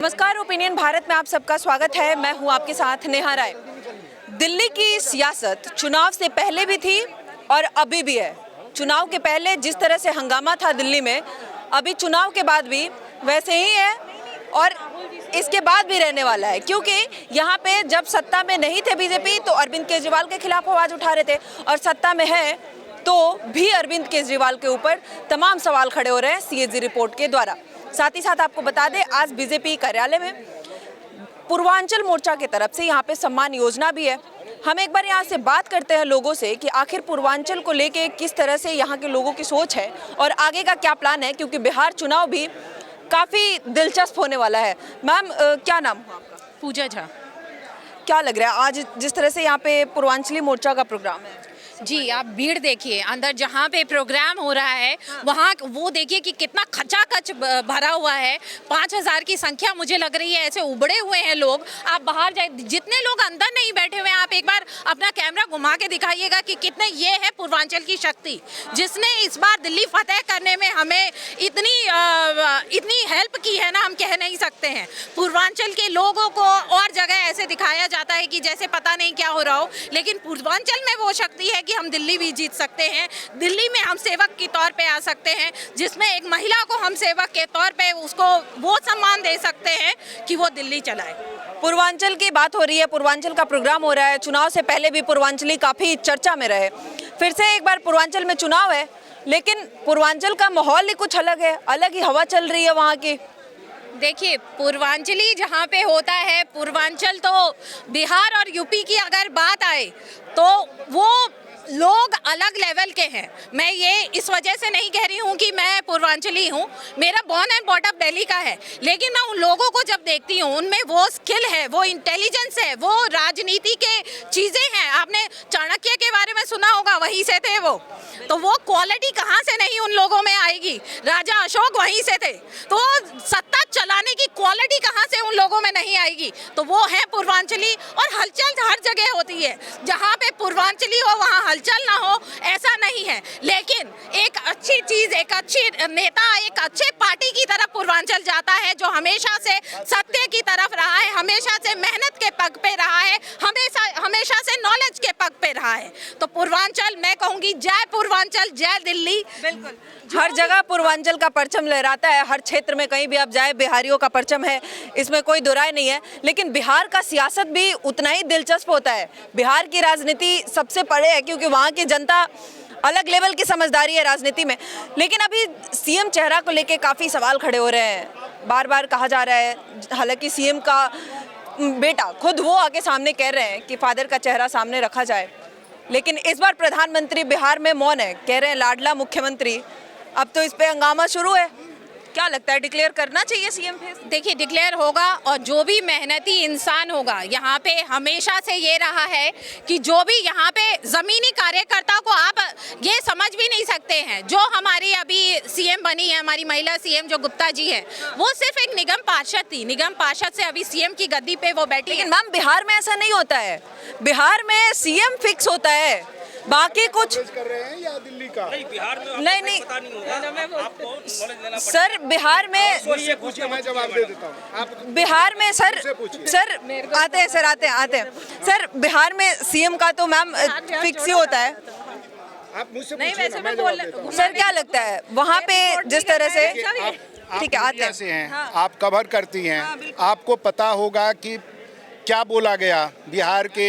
नमस्कार, ओपिनियन भारत में आप सबका स्वागत है। मैं हूं आपके साथ नेहा राय। दिल्ली की सियासत चुनाव से पहले भी थी और अभी भी है। चुनाव के पहले जिस तरह से हंगामा था दिल्ली में, अभी चुनाव के बाद भी वैसे ही है और इसके बाद भी रहने वाला है, क्योंकि यहाँ पे जब सत्ता में नहीं थे बीजेपी तो अरविंद केजरीवाल के खिलाफ आवाज उठा रहे थे और सत्ता में है तो भी अरविंद केजरीवाल के ऊपर तमाम सवाल खड़े हो रहे हैं सीएजी रिपोर्ट के द्वारा। साथ ही साथ आपको बता दें, आज बीजेपी कार्यालय में पूर्वांचल मोर्चा की तरफ से यहाँ पे सम्मान योजना भी है। हम एक बार यहाँ से बात करते हैं लोगों से कि आखिर पूर्वांचल को लेके किस तरह से यहाँ के लोगों की सोच है और आगे का क्या प्लान है, क्योंकि बिहार चुनाव भी काफ़ी दिलचस्प होने वाला है। मैम, क्या नाम है आपका? पूजा झा। क्या लग रहा है आज जिस तरह से यहाँ पे पूर्वांचली मोर्चा का प्रोग्राम है? जी, आप भीड़ देखिए, अंदर जहाँ पे प्रोग्राम हो रहा है वहाँ वो देखिए कि कितना खचाखच भरा हुआ है। 5000 की संख्या मुझे लग रही है, ऐसे उबड़े हुए हैं लोग। आप बाहर जाए, जितने लोग अंदर नहीं बैठे हुए हैं, आप एक बार अपना कैमरा घुमा के दिखाइएगा कि कितने ये है पूर्वांचल की शक्ति, जिसने इस बार दिल्ली फतेह करने में हमें इतनी हेल्प की है ना, हम कह नहीं सकते हैं। पूर्वांचल के लोगों को और जगह ऐसे दिखाया जाता है कि जैसे पता नहीं क्या हो रहा हो, लेकिन पूर्वांचल में वो शक्ति है कि हम दिल्ली भी जीत सकते हैं। दिल्ली में हम सेवक के तौर पे आ सकते हैं, जिसमें एक महिला को हम सेवक के तौर पे उसको वो सम्मान दे सकते हैं कि वो दिल्ली चलाए। पूर्वांचल की बात हो रही है, पूर्वांचल का प्रोग्राम हो रहा है। चुनाव से पहले भी पूर्वांचली काफ़ी चर्चा में रहे। फिर से एक बार पूर्वांचल में चुनाव है, लेकिन पूर्वांचल का माहौल ही कुछ अलग है, अलग ही हवा चल रही है वहाँ की। देखिए, पूर्वांचली जहाँ पे होता है, पूर्वांचल तो बिहार और यूपी की अगर बात आए तो वो लोग अलग लेवल के हैं। मैं ये इस वजह से नहीं कह रही हूँ कि मैं पूर्वांचली हूँ, मेरा born and bought up Delhi का है, लेकिन मैं उन लोगों को जब देखती हूँ उनमें वो स्किल है, वो इंटेलिजेंस है, वो राजनीति के चीज़ें हैं। आपने चाणक्य के बारे में सुना होगा, वहीं से थे वो, तो वो क्वालिटी कहाँ से नहीं उन लोगों में आएगी। राजा अशोक वहीं से थे, तो सत्ता चलाने की क्वालिटी कहाँ से उन लोगों में नहीं आएगी। तो वो है पूर्वांचली, और हलचल हर जगह होती है। जहाँ पे पूर्वांचली हो वहाँ हलचल ना हो ऐसा नहीं है, लेकिन एक अच्छी चीज, एक अच्छी नेता, एक अच्छे पार्टी की तरफ पूर्वांचल जाता है, जो हमेशा से सत्य की तरफ रहा है, हमेशा से मेहनत के पग पे रहा है, हमेशा से नॉलेज के पग पे रहा है। तो पूर्वांचल, मैं कहूंगी जय पूर्वांचल, जय दिल्ली। बिल्कुल, हर जगह पूर्वांचल का परचम लहराता है। हर क्षेत्र में कहीं भी आप जाए, बिहारियों का परचम है, इसमें कोई दो राय नहीं है। लेकिन बिहार का सियासत भी उतना ही दिलचस्प होता है। बिहार की राजनीति सबसे परे है, क्योंकि वहाँ की जनता अलग लेवल की समझदारी है राजनीति में। लेकिन अभी सीएम चेहरा को लेके काफ़ी सवाल खड़े हो रहे हैं। बार बार कहा जा रहा है, हालांकि सीएम का बेटा खुद वो आके सामने कह रहे हैं कि फादर का चेहरा सामने रखा जाए, लेकिन इस बार प्रधानमंत्री बिहार में मौन है, कह रहे हैं लाडला मुख्यमंत्री। अब तो इस पे हंगामा शुरू है। क्या लगता है, डिक्लेयर करना चाहिए सीएम फेस? देखिए, डिक्लेयर होगा, और जो भी मेहनती इंसान होगा, यहाँ पे हमेशा से ये रहा है कि जो भी यहाँ पे जमीनी कार्यकर्ता को आप ये समझ भी नहीं सकते हैं। जो हमारी अभी सीएम बनी है, हमारी महिला सीएम जो गुप्ता जी है, वो सिर्फ एक निगम पार्षद थी। निगम पार्षद से अभी सीएम की गद्दी पे वो बैठी। लेकिन मैम, बिहार में ऐसा नहीं होता है। बिहार में सीएम फिक्स होता है, बाकी कुछ कर रहे हैं या दिल्ली का? नहीं, बिहार में नहीं पता नहीं होगा। आपको नॉलेज लेना पड़ेगा। सर, बिहार में पूछिए, मैं जवाब दे देता हूँ। आप बिहार में सर आते हैं सर, बिहार में सीएम का तो मैम फिक्स ही होता है। आप मुझसे नहीं, पूछिए वैसे ना, मैं जवाब बोल देता हूँ। सर, क्या लगता है वहाँ पे जिस तरह से, ठीक है, आते ऐसे हैं। हैं, आप कवर करती हैं, आपको पता होगा कि क्या बोला गया। बिहार के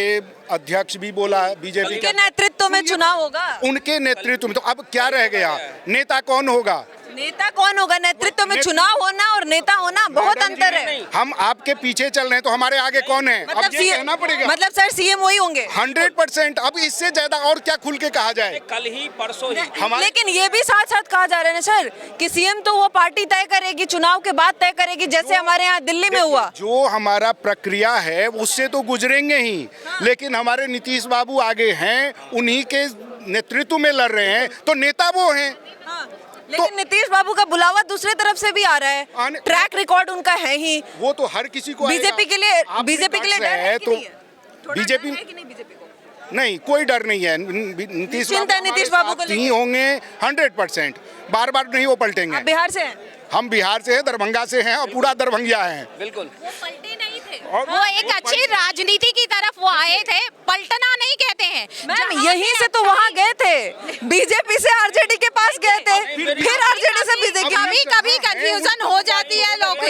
अध्यक्ष भी बोला, बीजेपी उनके नेतृत्व में चुनाव होगा। उनके नेतृत्व में। तो अब क्या रह गया? नेता कौन होगा? नेता कौन होगा? नेतृत्व में चुनाव होना और नेता होना बहुत अंतर है। हम आपके पीछे चल रहे हैं, तो हमारे आगे कौन है? अब ये कहना पड़ेगा। मतलब सर, सीएम वही होंगे 100%। अब इससे ज्यादा और क्या खुल के कहा जाए? कल ही परसों ही लेकिन ये भी साथ साथ कहा जा रहा है ना सर कि सीएम तो वो पार्टी तय करेगी, चुनाव के बाद तय करेगी, जैसे हमारे यहाँ दिल्ली में हुआ। जो हमारा प्रक्रिया है उससे तो गुजरेंगे ही, लेकिन हमारे नीतीश बाबू आगे हैं, उन्हीं के नेतृत्व में लड़ रहे हैं, तो नेता वो हैं। लेकिन नीतीश बाबू का बुलावा दूसरे तरफ से भी आ रहा है, ट्रैक रिकॉर्ड उनका है ही। वो तो हर किसी को बीजेपी के लिए डर है तो बीजेपी नहीं, कोई डर नहीं है। नीतीश बाबू को ही होंगे 100%। बार बार नहीं वो पलटेंगे। बिहार से हैं? हम बिहार से हैं, दरभंगा से हैं और पूरा दरभंगिया हैं। बिल्कुल वो पलटे नहीं थे, और- वो एक अच्छी राजनीति की तरफ वो आए थे, पलटना नहीं कहते हैं। मैम जहाँ यहीं से तो वहाँ गए थे, बीजेपी से आरजेडी के पास गए थे, फिर आरजेडी से बीजेपी। कभी कभी कंफ्यूजन हो जाती है लोग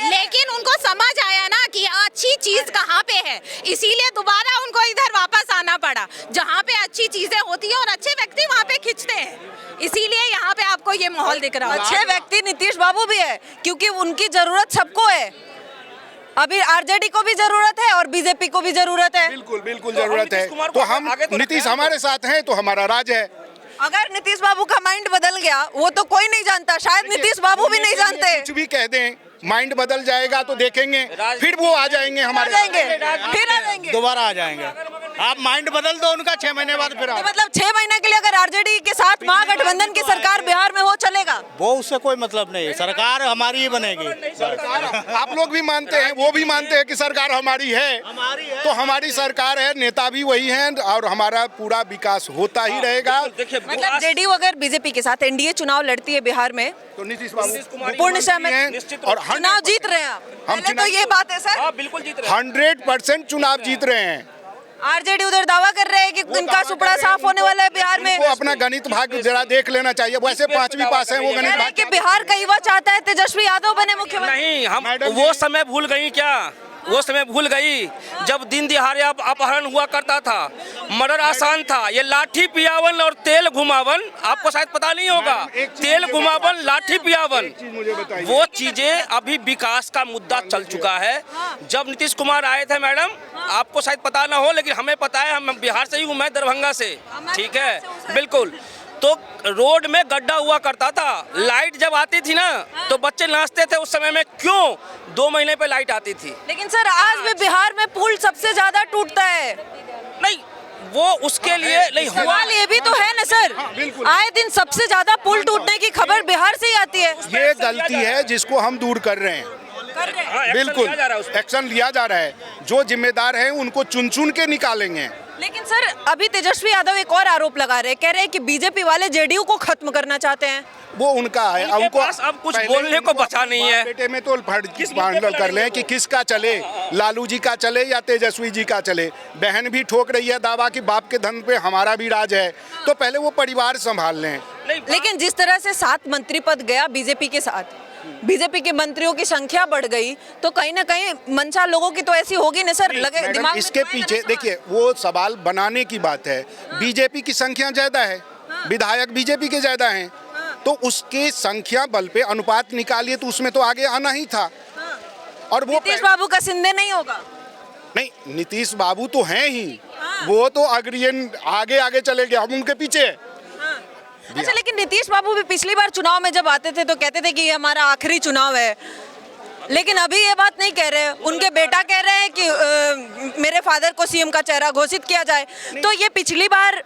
लेकिन उनको समझ आया ना कि अच्छी चीज कहाँ पे है, इसीलिए दोबारा उनको इधर वापस आना पड़ा जहाँ पे अच्छी चीजें होती है और अच्छे व्यक्ति वहाँ पे खिंचते हैं, इसीलिए यहाँ पे आपको ये माहौल दिख रहा है। अच्छे व्यक्ति नीतीश बाबू भी है, क्योंकि उनकी जरूरत सबको है। अभी आरजेडी को भी जरूरत है और बीजेपी को भी जरूरत है। बिल्कुल बिल्कुल तो हम जरूरत है। नीतीश कुमार को तो हम आगे तो नीतीश रखते हैं। हमारे साथ हैं तो हमारा राज है। अगर नीतीश बाबू का माइंड बदल गया, वो तो कोई नहीं जानता, शायद नीतीश बाबू भी नहीं जानते। कुछ भी कह दें, माइंड बदल जाएगा तो देखेंगे, फिर वो आ जाएंगे आ हमारे जाएंगे, फिर आ जाएंगे। दोबारा आ जाएंगे। आप माइंड बदल दो उनका, 6 महीने बाद फिर तो आओ। मतलब 6 महीने के लिए अगर आरजेडी के साथ महागठबंधन की सरकार बिहार में हो, चलेगा? वो उससे कोई मतलब नहीं, सरकार हमारी ही बनेगी। सरकार आप लोग भी मानते हैं, वो भी मानते हैं कि सरकार हमारी है, तो हमारी सरकार है, नेता भी वही हैं और हमारा पूरा विकास होता ही रहेगा। देखिए मतलब जेडीयू अगर बीजेपी के साथ एनडीए चुनाव लड़ती है बिहार में, तो नीतीश बाबू पूर्ण सहमत हैं निश्चित और चुनाव जीत रहे हैं आप। हम पहले तो ये बात है सर, हाँ बिल्कुल जीत रहे हैं। 100% चुनाव जीत रहे हैं। आरजेडी उधर दावा कर रहे हैं कि इनका सुपड़ा साफ होने वाला है बिहार में। वो अपना गणित भाग जरा देख लेना चाहिए, वैसे 5वीं पास है वो कह गणित रहे हैं भाग। कि बिहार का युवा चाहता है तेजस्वी यादव बने मुख्यमंत्री। नहीं, हम मैडम वो जी- समय भूल गई क्या? वो समय भूल गई जब दिन दिहाड़े अपहरण हुआ करता था, मर्डर आसान था। ये लाठी पियावन और तेल घुमावन, आपको शायद पता नहीं होगा। मैडम, एक चीज तेल मुझे घुमावन, लाठी पियावन, एक चीज मुझे बताइए। वो चीजें अभी विकास का मुद्दा चल चुका है। जब नीतीश कुमार आए थे मैडम, आपको शायद पता ना हो लेकिन हमें पता है, हम बिहार से ही हूँ, मैं दरभंगा से, ठीक है, बिल्कुल। तो रोड में गड्ढा हुआ करता था, लाइट जब आती थी ना तो बच्चे नाचते थे उस समय में। क्यों? 2 महीने पे लाइट आती थी। लेकिन सर आज भी बिहार में पुल सबसे ज्यादा टूटता है। नहीं, वो उसके लिए नहीं हुआ। सवाल ये भी तो है ना सर, बिल्कुल। आए दिन सबसे ज्यादा पुल टूटने की खबर बिहार से ही आती है। ये गलती है जिसको हम दूर कर रहे हैं। हाँ, एक्शन बिल्कुल लिया जा रहा है उस पर। एक्शन लिया जा रहा है। जो जिम्मेदार हैं उनको चुन चुन के निकालेंगे। लेकिन सर अभी तेजस्वी यादव एक और आरोप लगा रहे हैं, कह रहे हैं कि बीजेपी वाले जेडीयू को खत्म करना चाहते हैं। वो उनका है, उनके उनको पास अब कुछ पहले बोलने को उनको बचा नहीं है। बाप बेटे में तो किस मुद्दे पे कर लें लड़ेंगे कि वो? किसका चले, लालू जी का चले या तेजस्वी जी का चले। बहन भी ठोक रही है दावा कि बाप के धन पे हमारा भी राज है, तो पहले वो परिवार संभाल लें। नहीं, लेकिन जिस तरह से 7 मंत्री पद गया बीजेपी के साथ, बीजेपी के मंत्रियों की संख्या बढ़ गई, तो कहीं ना कहीं मंशा लोगों की तो ऐसी होगी ना सर, लगे मैडम, दिमाग में इसके तो आएगा ना पीछे सवाल। देखिए वो सवाल बनाने की बात है। बीजेपी की संख्या ज्यादा है, विधायक बीजेपी के ज्यादा हैं, तो उसके संख्या बल पे अनुपात निकालिए तो उसमें तो आगे आना ही था। और वो नीतीश बाबू का सिंधे नहीं होगा। नहीं, नीतीश बाबू तो हैं ही, वो तो अग्रणी आगे आगे चले गए, हम उनके पीछे हैं। अच्छा, लेकिन नीतीश बाबू भी पिछली बार चुनाव में जब आते थे तो कहते थे कि ये हमारा आखिरी चुनाव है, लेकिन अभी ये बात नहीं कह रहे। उनके बेटा कह रहे हैं कि मेरे फादर को सीएम का चेहरा घोषित किया जाए। तो ये पिछली बार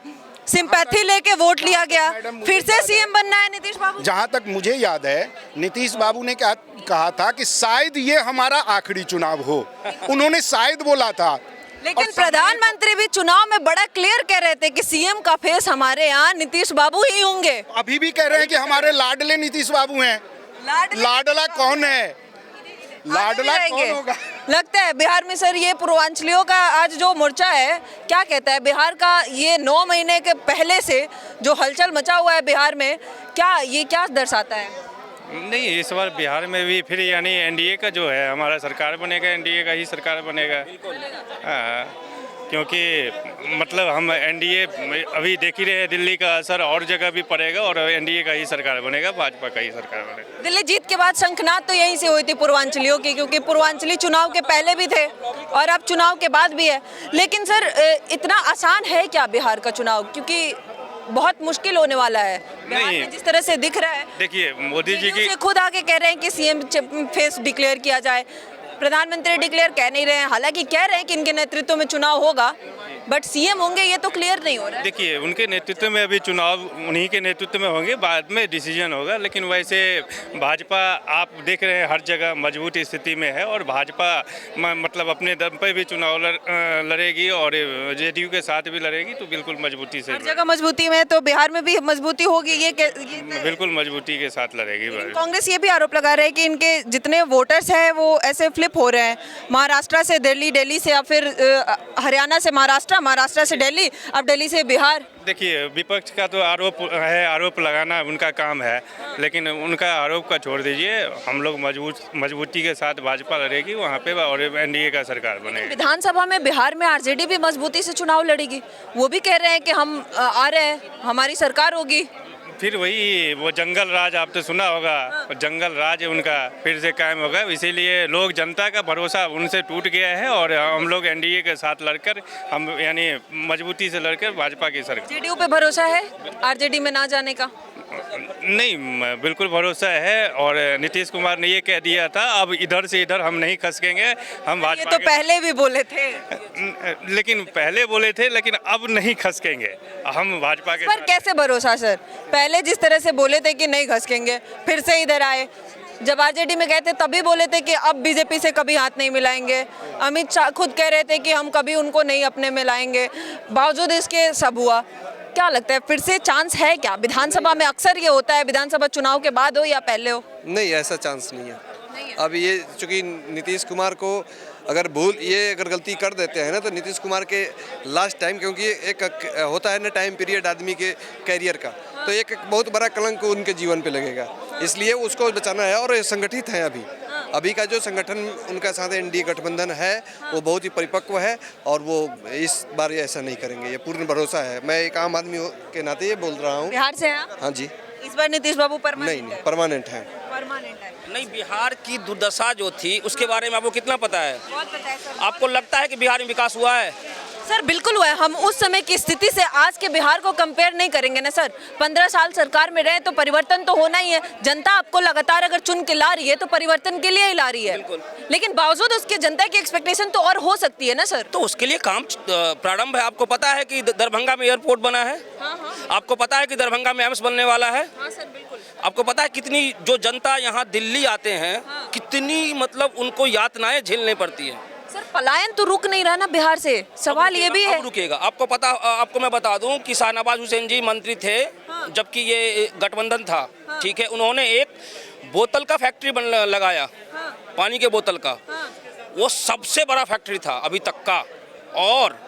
सिंपैथी लेके वोट लिया गया, फिर से सीएम बनना है नीतीश बाबू। जहाँ तक मुझे याद है, नीतीश बाबू ने क्या कहा था कि शायद ये हमारा आखिरी चुनाव हो, उन्होंने शायद बोला था। लेकिन और प्रधानमंत्री भी चुनाव में बड़ा क्लियर कह रहे थे कि सीएम का फेस हमारे यहाँ नीतीश बाबू ही होंगे। अभी भी कह रहे हैं कि हमारे लाडले नीतीश बाबू हैं। लाडला कौन है? लाडला कौन होगा? लगता है बिहार में सर ये पूर्वांचलियों का आज जो मोर्चा है, क्या कहता है बिहार का, ये 9 महीने के पहले से जो हलचल मचा हुआ है बिहार में, क्या दर्शाता है? नहीं, इस बार बिहार में भी फिर यानी एनडीए का जो है हमारा सरकार बनेगा, एनडीए का ही सरकार बनेगा। हाँ, क्योंकि मतलब हम एनडीए अभी देख ही रहे हैं, दिल्ली का असर और जगह भी पड़ेगा और एनडीए का ही सरकार बनेगा, भाजपा का ही सरकार बनेगा। दिल्ली जीत के बाद शंखनाद तो यहीं से हुई थी पूर्वांचलियों की, क्योंकि पूर्वांचली चुनाव के पहले भी थे और अब चुनाव के बाद भी है। लेकिन सर इतना आसान है क्या बिहार का चुनाव? क्योंकि बहुत मुश्किल होने वाला है बिहार नहीं। में, जिस तरह से दिख रहा है। देखिए मोदी जी की से खुद आके कह रहे हैं कि सीएम फेस डिक्लेयर किया जाए, प्रधानमंत्री डिक्लेयर कह नहीं रहे हैं, हालांकि कह रहे हैं कि इनके नेतृत्व में चुनाव होगा, बट सीएम होंगे ये तो क्लियर नहीं हो रहा है। देखिए, उनके नेतृत्व में अभी चुनाव उन्हीं के नेतृत्व में होंगे, बाद में डिसीजन होगा। लेकिन वैसे भाजपा आप देख रहे हैं हर जगह मजबूत स्थिति में है, और भाजपा मतलब अपने दम पर भी चुनाव लड़ेगी और जेडीयू के साथ भी लड़ेगी, तो बिल्कुल मजबूती से हर जगह मजबूती में, तो बिहार में भी मजबूती होगी ये बिल्कुल मजबूती के साथ लड़ेगी। कांग्रेस ये भी आरोप लगा रहा है कि इनके जितने वोटर्स हैं वो ऐसे फ्लिप हो रहे हैं, महाराष्ट्र से दिल्ली, दिल्ली से या फिर हरियाणा से महाराष्ट्र, महाराष्ट्र से दिल्ली, अब दिल्ली से बिहार। देखिए, विपक्ष का तो आरोप है, आरोप लगाना उनका काम है, लेकिन उनका आरोप का छोड़ दीजिए। हम लोग मजबूती के साथ भाजपा लड़ेगी वहाँ पे, और एनडीए का सरकार बनेगी। विधानसभा में बिहार में आरजेडी भी मजबूती से चुनाव लड़ेगी, वो भी कह रहे हैं कि हम आ रहे हैं, हमारी सरकार होगी। फिर वही वो जंगल राज आप तो सुना होगा, जंगल राज उनका फिर से कायम होगा। इसीलिए लोग, जनता का भरोसा उनसे टूट गया है, और हम लोग एनडीए के साथ लड़कर, हम यानी मजबूती से लड़कर भाजपा की सरकार। जेडीयू पे भरोसा है आरजेडी में ना जाने का? नहीं, बिल्कुल भरोसा है, और नीतीश कुमार ने ये कह दिया था, अब इधर से इधर हम नहीं खसकेंगे, हम भाजपा। ये तो पहले भी बोले थे, लेकिन पहले बोले थे, लेकिन अब नहीं खसकेंगे हम भाजपा के पर साथ। कैसे भरोसा सर? पहले जिस तरह से बोले थे कि नहीं खसकेंगे, फिर से इधर आए। जब आरजेडी में गए थे तभी बोले थे कि अब बीजेपी से कभी हाथ नहीं मिलाएंगे। अमित शाह खुद कह रहे थे कि हम कभी उनको नहीं अपने में लाएंगे, बावजूद इसके सब हुआ। क्या लगता है फिर से चांस है क्या विधानसभा में? अक्सर ये होता है, विधानसभा चुनाव के बाद हो या पहले हो। नहीं, ऐसा चांस नहीं है। अब ये चूंकि नीतीश कुमार को अगर अगर गलती कर देते हैं ना, तो नीतीश कुमार के लास्ट टाइम, क्योंकि एक होता है ना टाइम पीरियड आदमी के कैरियर का, तो एक बहुत बड़ा कलंक उनके जीवन पे लगेगा, इसलिए उसको बचाना है। और ये संगठित हैं अभी का जो संगठन उनका साथ एनडीए गठबंधन है वो बहुत ही परिपक्व है, और वो इस बार ऐसा नहीं करेंगे, ये पूर्ण भरोसा है। मैं एक आम आदमी के नाते ये बोल रहा हूँ। बिहार से हैं आप? हाँ जी। इस बार नीतीश बाबू परमानेंट नहीं, परमानेंट है। परमानेंट है। नहीं, बिहार की दुर्दशा जो थी उसके बारे में आपको कितना पता है? बहुत पता है सर। आपको लगता है कि बिहार में विकास हुआ है? सर बिल्कुल हुआ है। हम उस समय की स्थिति से आज के बिहार को कंपेयर नहीं करेंगे ना सर। 15 साल सरकार में रहे तो परिवर्तन तो होना ही है। जनता आपको लगातार अगर चुन के ला रही है तो परिवर्तन के लिए ही ला रही है, लेकिन बावजूद उसके जनता की एक्सपेक्टेशन तो और हो सकती है ना सर। तो उसके लिए काम प्रारंभ है। आपको पता है कि दरभंगा में एयरपोर्ट बना है? आपको पता है कि दरभंगा में एम्स बनने वाला है? आपको पता है कितनी जो जनता यहाँ दिल्ली आते हैं, कितनी मतलब उनको यातनाएं झेलनी पड़ती है? सर पलायन तो रुक नहीं रहा ना बिहार से, सवाल ये भी है। रुकेगा। आपको मैं बता दूं कि शाहनवाज हुसैन जी मंत्री थे जबकि ये गठबंधन था, ठीक है। उन्होंने एक बोतल का फैक्ट्री लगाया, पानी के बोतल का, वो सबसे बड़ा फैक्ट्री था अभी तक का, और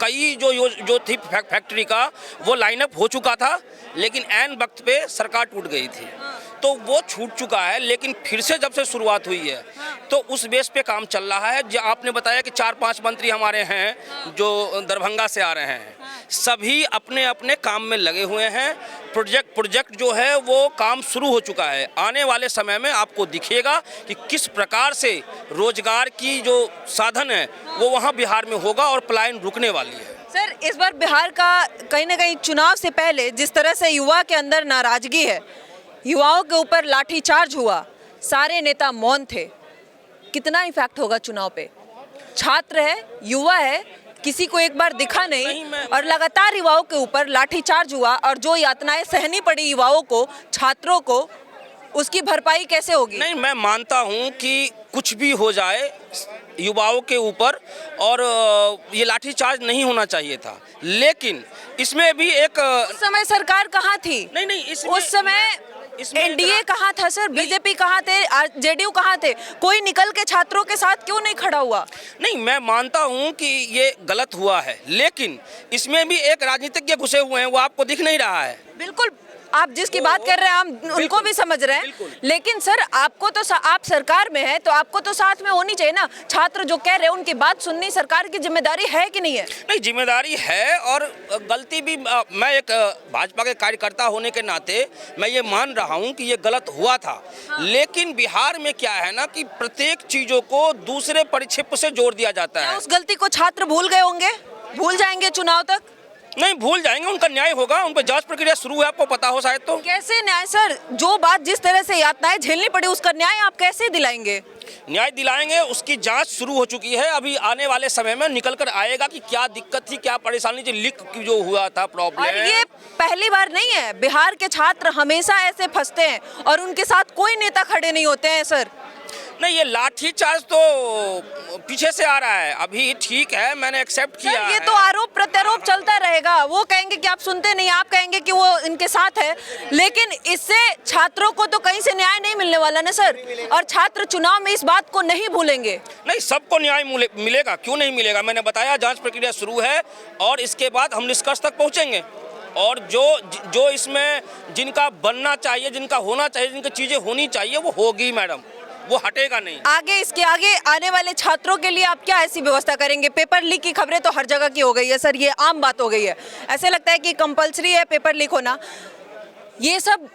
कई जो थी फैक्ट्री का वो लाइनअप हो चुका था, लेकिन ऐन वक्त पे सरकार टूट गई थी, तो वो छूट चुका है। लेकिन फिर से जब से शुरुआत हुई है तो उस बेस पे काम चल रहा है। जो आपने बताया कि 4-5 मंत्री हमारे हैं जो दरभंगा से आ रहे हैं, सभी अपने अपने काम में लगे हुए हैं। प्रोजेक्ट जो है वो काम शुरू हो चुका है। आने वाले समय में आपको दिखेगा कि किस प्रकार से रोजगार की जो साधन है वो वहाँ बिहार में होगा और पलायन रुकने वाली है। सर इस बार बिहार का कहीं ना कहीं चुनाव से पहले जिस तरह से युवा के अंदर नाराजगी है, युवाओं के ऊपर लाठीचार्ज हुआ, सारे नेता मौन थे, कितना इफेक्ट होगा चुनाव पे? छात्र है, युवा है, किसी को एक बार दिखा नहीं, और लगातार युवाओं के ऊपर लाठीचार्ज हुआ, और जो यातनाएं सहनी पड़ी युवाओं को, छात्रों को, उसकी भरपाई कैसे होगी? नहीं, मैं मानता हूं कि कुछ भी हो जाए युवाओं के ऊपर, और ये लाठीचार्ज नहीं होना चाहिए था, लेकिन इसमें भी एक उस समय सरकार कहाँ थी? नहीं, उस समय एनडीए कहाँ था सर? बीजेपी कहाँ थे? जेडीयू कहाँ थे? कोई निकल के छात्रों के साथ क्यों नहीं खड़ा हुआ? नहीं, मैं मानता हूं कि ये गलत हुआ है, लेकिन इसमें भी एक राजनीतिज्ञ घुसे हुए हैं, वो आपको दिख नहीं रहा है। बिल्कुल, आप जिसकी बात कर रहे हैं हम उनको भी समझ रहे हैं, लेकिन सर आपको तो आप सरकार में है तो आपको तो साथ में होनी चाहिए ना। छात्र जो कह रहे हैं उनकी बात सुननी सरकार की जिम्मेदारी है कि नहीं है? नहीं, जिम्मेदारी है, और गलती भी मैं एक भाजपा के कार्यकर्ता होने के नाते मैं ये मान रहा हूँ कि ये गलत हुआ था। लेकिन बिहार में क्या है ना कि प्रत्येक चीजों को दूसरे परिक्षेप से जोड़ दिया जाता है। उस गलती को छात्र भूल गए होंगे, भूल जाएंगे चुनाव तक? नहीं भूल जाएंगे, उनका न्याय होगा, उन पर जांच प्रक्रिया शुरू है, आपको पता हो शायद। तो कैसे न्याय सर? जो बात जिस तरह से यातनाएं झेलनी पड़ी उसका न्याय आप कैसे दिलाएंगे? न्याय दिलाएंगे, उसकी जांच शुरू हो चुकी है, अभी आने वाले समय में निकल कर आएगा कि क्या दिक्कत थी, क्या परेशानी थी, लीक जो हुआ था प्रॉब्लम। और ये पहली बार नहीं है, बिहार के छात्र हमेशा ऐसे फंसते हैं और उनके साथ कोई नेता खड़े नहीं होते हैं सर। नहीं, ये लाठी चार्ज तो पीछे से आ रहा है, अभी ठीक है, मैंने एक्सेप्ट किया सर, ये है। तो आरोप प्रत्यारोप चलता रहेगा। वो कहेंगे कि आप सुनते नहीं, आप कहेंगे कि वो इनके साथ है, लेकिन इससे छात्रों को तो कहीं से न्याय नहीं मिलने वाला ना सर। और छात्र चुनाव में इस बात को नहीं भूलेंगे। नहीं, सबको न्याय मिलेगा, क्यों नहीं मिलेगा? मैंने बताया जांच प्रक्रिया शुरू है और इसके बाद हम निष्कर्ष तक पहुंचेंगे। और जो इसमें जिनका बनना चाहिए, जिनका होना चाहिए, जिनकी चीजें होनी चाहिए, वो होगी मैडम, वो हटेगा नहीं। आगे इसके आगे आने वाले छात्रों के लिए आप क्या ऐसी व्यवस्था करेंगे? पेपर लीक की खबरें तो हर जगह की हो गई है सर, ये आम बात हो गई है। ऐसे लगता है कि कंपलसरी है पेपर लीक होना। ये सब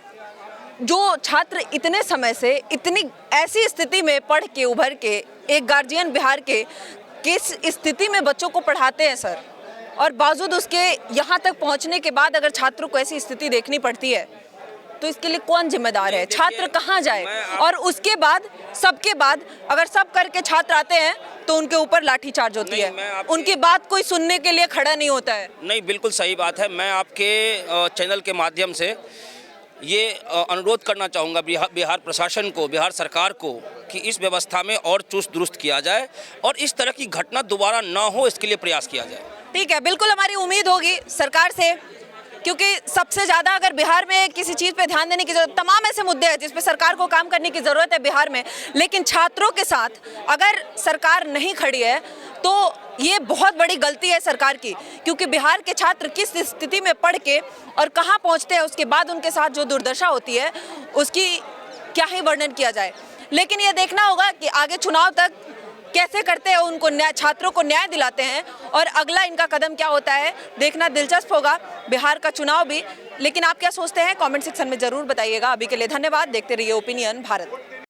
जो छात्र इतने समय से इतनी ऐसी स्थिति में पढ़ के उभर के, एक गार्जियन बिहार के किस स्थिति में बच्चों को पढ़ाते हैं सर, और बावजूद उसके यहाँ तक पहुँचने के बाद अगर छात्रों को ऐसी स्थिति देखनी पड़ती है तो इसके लिए कौन जिम्मेदार है? छात्र कहाँ जाए? और उसके बाद सबके बाद अगर सब करके छात्र आते हैं तो उनके ऊपर लाठीचार्ज होती है, उनकी बात कोई सुनने के लिए खड़ा नहीं होता है। नहीं, बिल्कुल सही बात है। मैं आपके चैनल के माध्यम से ये अनुरोध करना चाहूँगा बिहार प्रशासन को, बिहार सरकार को, कि इस व्यवस्था में और चुस्त दुरुस्त किया जाए और इस तरह की घटना दोबारा ना हो, इसके लिए प्रयास किया जाए। ठीक है, बिल्कुल हमारी उम्मीद होगी सरकार से, क्योंकि सबसे ज़्यादा अगर बिहार में किसी चीज़ पे ध्यान देने की जरूरत, तमाम ऐसे मुद्दे हैं जिस पे सरकार को काम करने की ज़रूरत है बिहार में, लेकिन छात्रों के साथ अगर सरकार नहीं खड़ी है तो ये बहुत बड़ी गलती है सरकार की। क्योंकि बिहार के छात्र किस स्थिति में पढ़ के और कहाँ पहुँचते हैं, उसके बाद उनके साथ जो दुर्दशा होती है उसकी क्या ही वर्णन किया जाए। लेकिन ये देखना होगा कि आगे चुनाव तक कैसे करते हैं, उनको छात्रों को न्याय दिलाते हैं और अगला इनका कदम क्या होता है देखना दिलचस्प होगा, बिहार का चुनाव भी। लेकिन आप क्या सोचते हैं कमेंट सेक्शन में ज़रूर बताइएगा। अभी के लिए धन्यवाद, देखते रहिए ओपिनियन भारत।